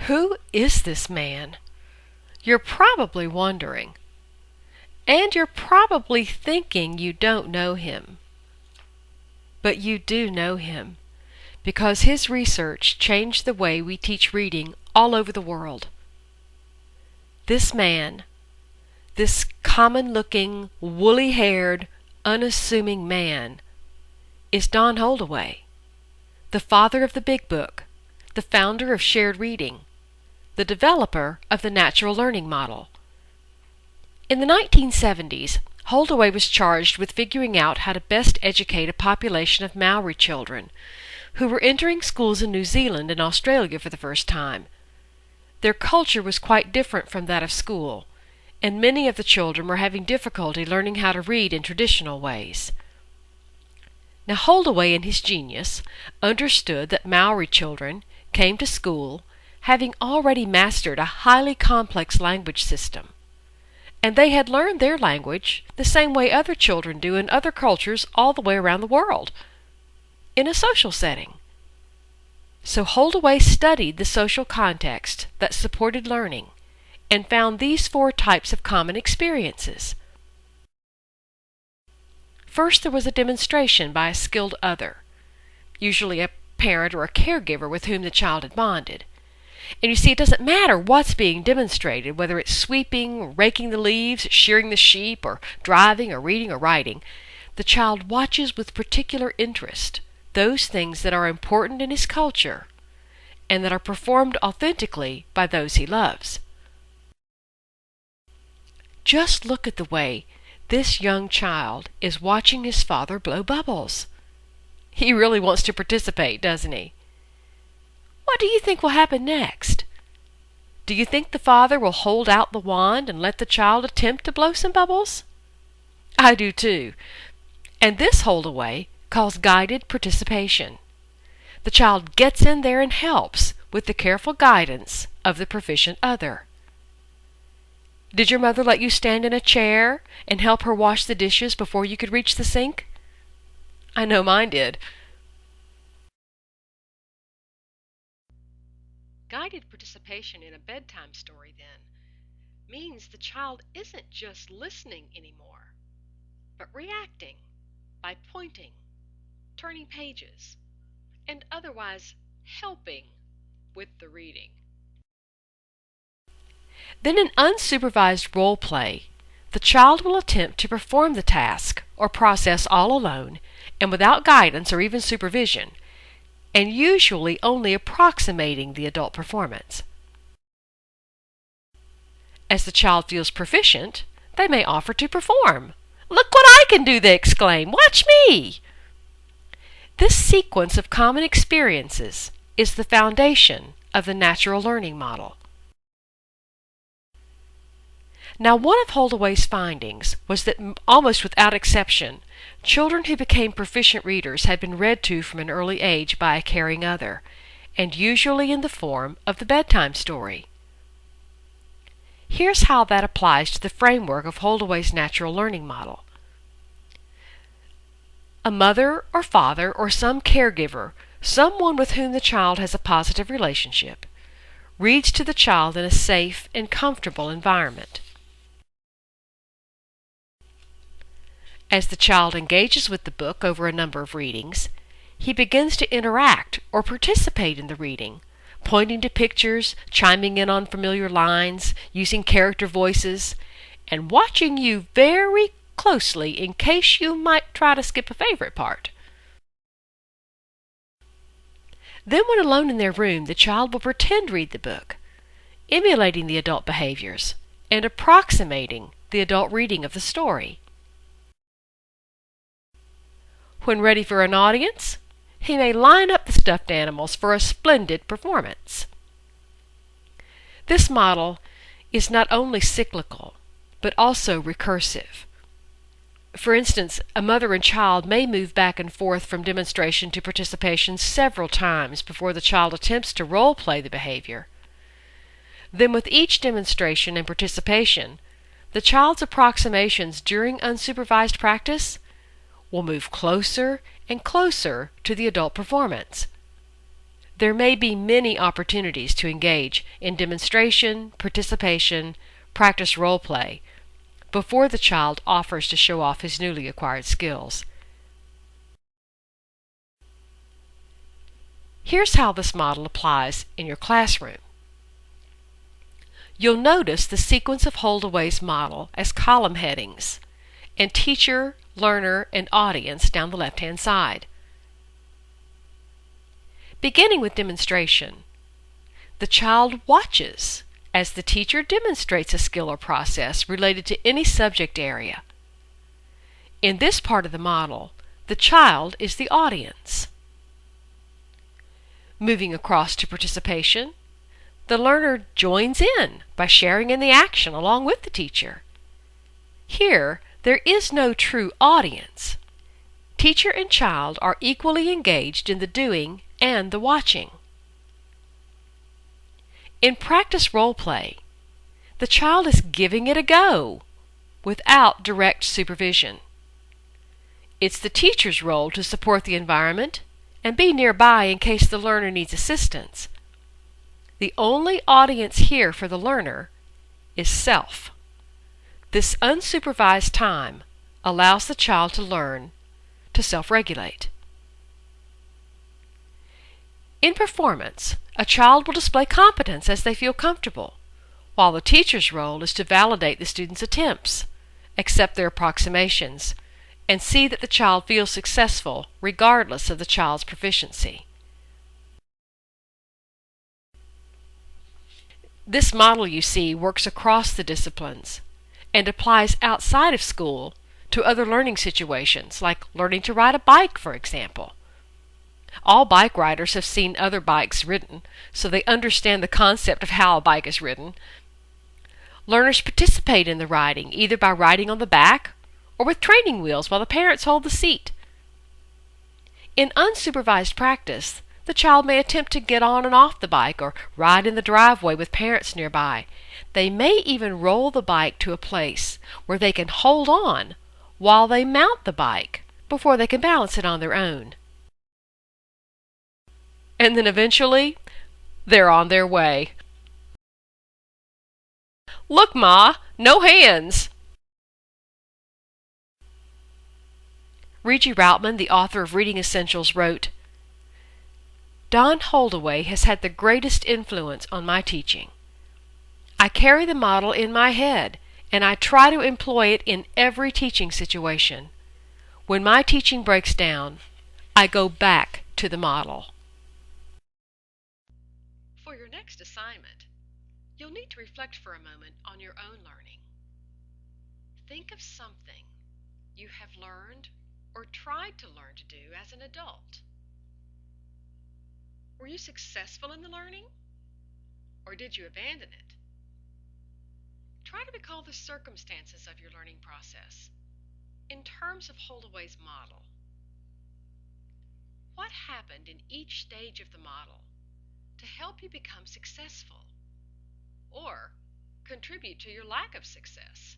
Who is this man? You're probably wondering. And you're probably thinking you don't know him. But you do know him, because his research changed the way we teach reading all over the world. This man, this common-looking, woolly-haired, unassuming man, is Don Holdaway, the father of the Big Book, the founder of shared reading, the developer of the natural learning model. In the 1970s, Holdaway was charged with figuring out how to best educate a population of Maori children who were entering schools in New Zealand and Australia for the first time. Their culture was quite different from that of school, and many of the children were having difficulty learning how to read in traditional ways. Now Holdaway in his genius understood that Maori children came to school having already mastered a highly complex language system, and they had learned their language the same way other children do in other cultures all the way around the world, in a social setting. So Holdaway studied the social context that supported learning and found these 4 types of common experiences. First, there was a demonstration by a skilled other, usually a parent or a caregiver with whom the child had bonded. And you see, it doesn't matter what's being demonstrated, whether it's sweeping, raking the leaves, shearing the sheep, or driving, or reading, or writing. The child watches with particular interest those things that are important in his culture and that are performed authentically by those he loves. Just look at the way this young child is watching his father blow bubbles. He really wants to participate, doesn't he? What do you think will happen next? Do you think the father will hold out the wand and let the child attempt to blow some bubbles? I do too. And this Holdaway calls guided participation. The child gets in there and helps with the careful guidance of the proficient other. Did your mother let you stand in a chair and help her wash the dishes before you could reach the sink? I know mine did. Guided participation in a bedtime story, then, means the child isn't just listening anymore, but reacting by pointing, turning pages, and otherwise helping with the reading. Then in unsupervised role play, the child will attempt to perform the task or process all alone and without guidance or even supervision, and usually only approximating the adult performance. As the child feels proficient, they may offer to perform. "Look what I can do!" they exclaim. "Watch me!" This sequence of common experiences is the foundation of the natural learning model. Now, one of Holdaway's findings was that almost without exception, children who became proficient readers had been read to from an early age by a caring other, and usually in the form of the bedtime story. Here's how that applies to the framework of Holdaway's natural learning model. A mother or father or some caregiver, someone with whom the child has a positive relationship, reads to the child in a safe and comfortable environment. As the child engages with the book over a number of readings, he begins to interact or participate in the reading, pointing to pictures, chiming in on familiar lines, using character voices, and watching you very closely in case you might try to skip a favorite part. Then when alone in their room, the child will pretend to read the book, emulating the adult behaviors and approximating the adult reading of the story. When ready for an audience, he may line up the stuffed animals for a splendid performance. This model is not only cyclical, but also recursive. For instance, a mother and child may move back and forth from demonstration to participation several times before the child attempts to role-play the behavior. Then with each demonstration and participation, the child's approximations during unsupervised practice will move closer and closer to the adult performance. There may be many opportunities to engage in demonstration, participation, practice role play before the child offers to show off his newly acquired skills. Here's how this model applies in your classroom. You'll notice the sequence of Holdaway's model as column headings, and teacher, learner, and audience down the left-hand side. Beginning with demonstration, the child watches as the teacher demonstrates a skill or process related to any subject area. In this part of the model, the child is the audience. Moving across to participation, the learner joins in by sharing in the action along with the teacher. Here, there is no true audience. Teacher and child are equally engaged in the doing and the watching. In practice role play, the child is giving it a go without direct supervision. It's the teacher's role to support the environment and be nearby in case the learner needs assistance. The only audience here for the learner is self. This unsupervised time allows the child to learn to self-regulate. In performance, a child will display competence as they feel comfortable, while the teacher's role is to validate the student's attempts, accept their approximations, and see that the child feels successful regardless of the child's proficiency. This model, you see, works across the disciplines and applies outside of school to other learning situations, like learning to ride a bike, for example. All bike riders have seen other bikes ridden, so they understand the concept of how a bike is ridden. Learners participate in the riding, either by riding on the back or with training wheels while the parents hold the seat. In unsupervised practice, the child may attempt to get on and off the bike or ride in the driveway with parents nearby. They may even roll the bike to a place where they can hold on while they mount the bike before they can balance it on their own. And then eventually, they're on their way. Look, Ma, no hands! Regie Routman, the author of Reading Essentials, wrote, Don Holdaway has had the greatest influence on my teaching. I carry the model in my head, and I try to employ it in every teaching situation. When my teaching breaks down, I go back to the model. For your next assignment, you'll need to reflect for a moment on your own learning. Think of something you have learned or tried to learn to do as an adult. Were you successful in the learning, or did you abandon it? Try to recall the circumstances of your learning process in terms of Holdaway's model. What happened in each stage of the model to help you become successful or contribute to your lack of success?